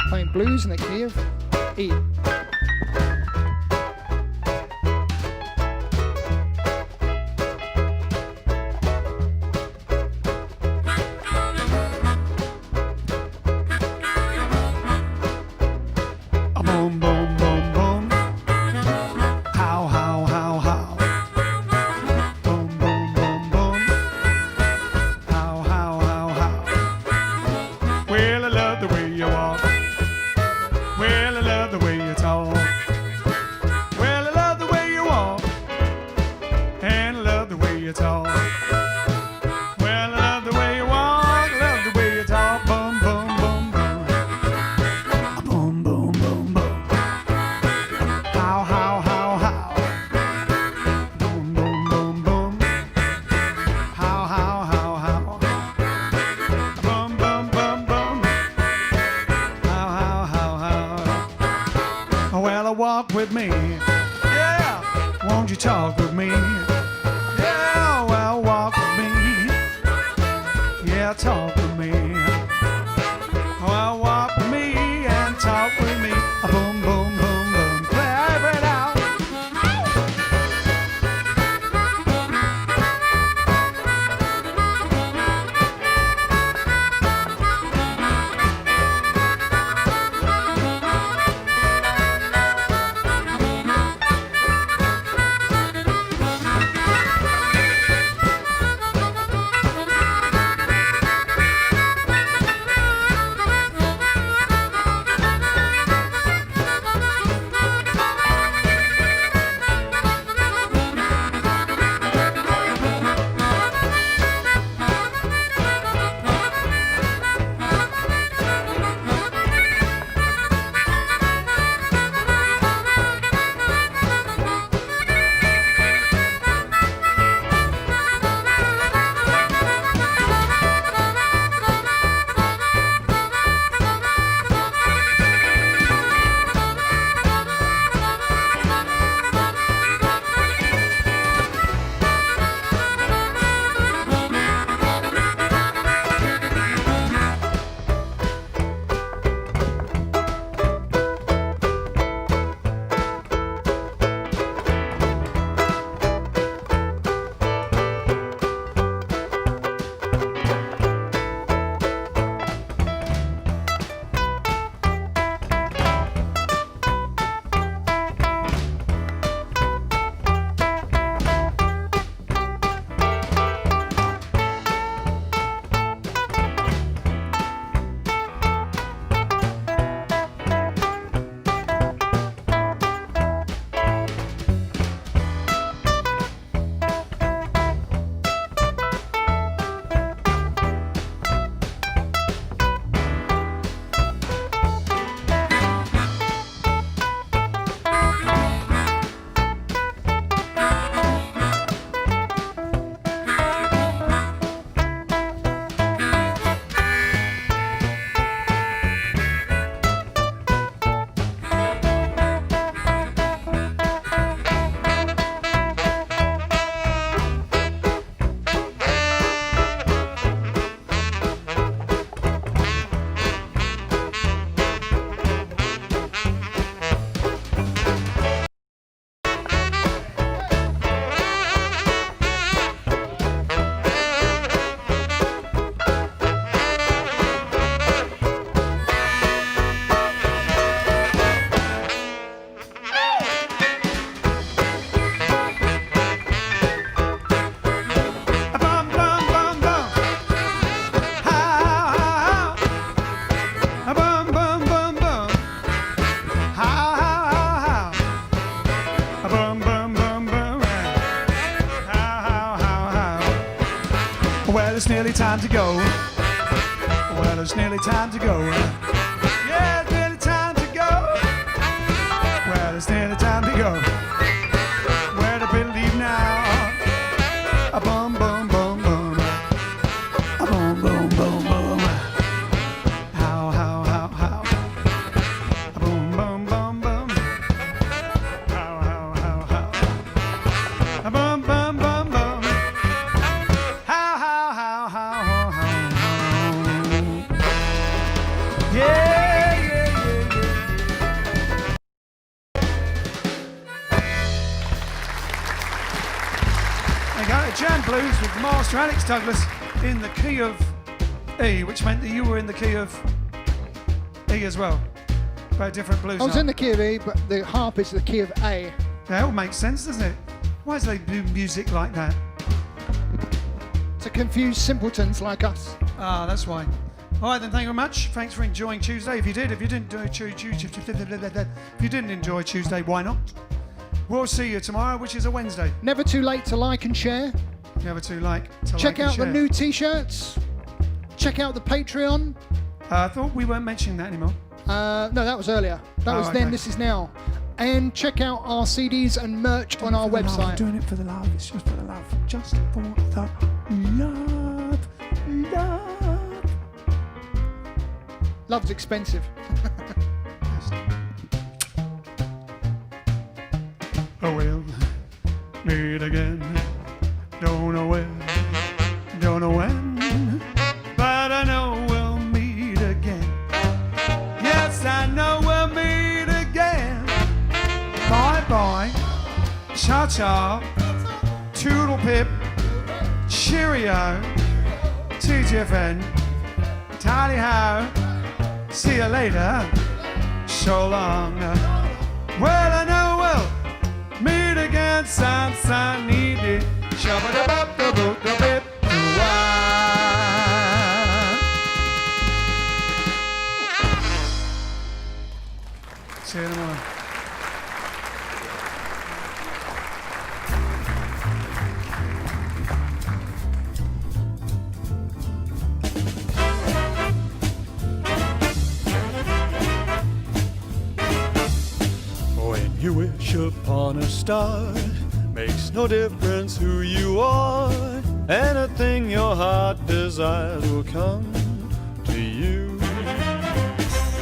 playing blues in the key of E. Boom, boom, boom, boom. How, how, how, how. Boom, boom, boom, boom. How, how, how, how. Well, I love the way you walk. Well, I love the way you talk. Well, I love the way you walk. And I love the way you talk. Well, I love the way you walk. Love the way you talk. Boom, boom, boom, boom. Boom, boom, boom, boom. How, how, how, how. Boom, boom, boom, boom. How, how, how, how. Boom, boom, boom, boom. How, how, how, how. Well, walk with me. Yeah. Won't you talk with me? Yeah, well, walk with me. Yeah, talk with me. Well, walk with me and talk with me. Boom, boom, boom, boom. Play it out. Well, it's nearly time to go. Well, it's nearly time to go. Yeah, it's nearly time to go. Well, it's nearly time to go. Where to believe now? A bum bum bum bum. A bum bum bum bum. How? A bum bum bum bum. How? A bum bum bum bum. How? Yeah. I got a jam blues with Master Alex Douglas in the key of E, which meant that you were in the key of E as well. Very different blues. I was in the key of E, but the harp is the key of A. That all makes sense, doesn't it? Why do they do music like that? To confuse simpletons like us. Ah, that's why. All right, then. Thank you very much. Thanks for enjoying Tuesday. If you didn't enjoy Tuesday, why not? We'll see you tomorrow, which is a Wednesday. Never too late to like and share. Never too late to Check like and out the share. new t-shirts. Check out the Patreon. I thought we weren't mentioning that anymore. No, that was earlier. That was then, okay. this is now. And check out our CDs and merch on our For the love. website. Doing it for the love. It's just for the love. Just for the love. Love's expensive. Oh, we'll meet again. Don't know where, don't know when, but I know we'll meet again. Yes, I know we'll meet again. Bye bye, cha cha, toodle pip, cheerio, TTFN, tally ho, see you later, so long. Well, I know we'll meet again, son, need it. Shabba-dabba-dabba-dabba-bip. See you tomorrow. When you wish upon a star, makes no difference who you are. Anything your heart desires will come to you.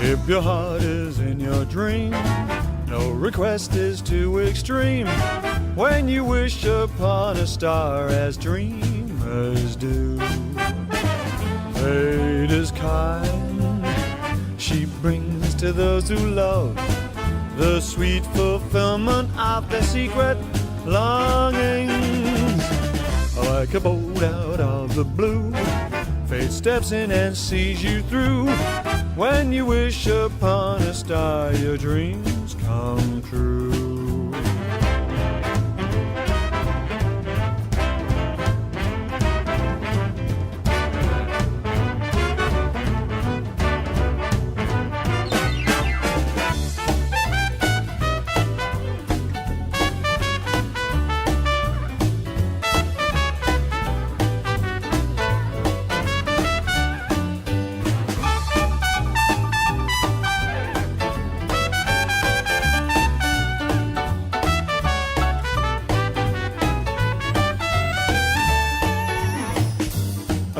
If your heart is in your dream, no request is too extreme. When you wish upon a star as dreamers do. Fate is kind, she brings to those who love the sweet fulfillment of their secret longings. Like a boat out of the blue, fate steps in and sees you through. When you wish upon a star, your dreams come true.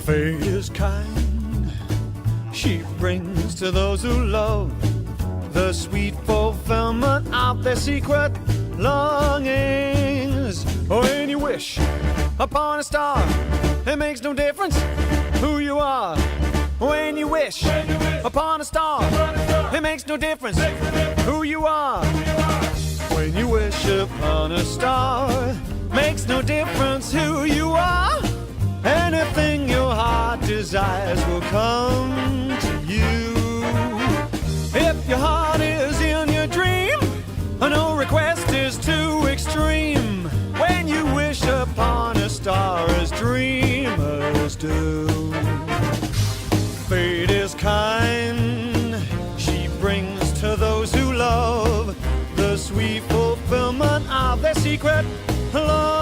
Fate is kind, she brings to those who love the sweet fulfillment of their secret longings. When you wish upon a star, it makes no difference who you are. When you wish upon a star, it makes no difference who you are. When you wish upon a star, makes no difference who you are. Anything your heart desires will come to you. If your heart is in your dream, no request is too extreme. When you wish upon a star as dreamers do. Fate is kind, she brings to those who love the sweet fulfillment of their secret love.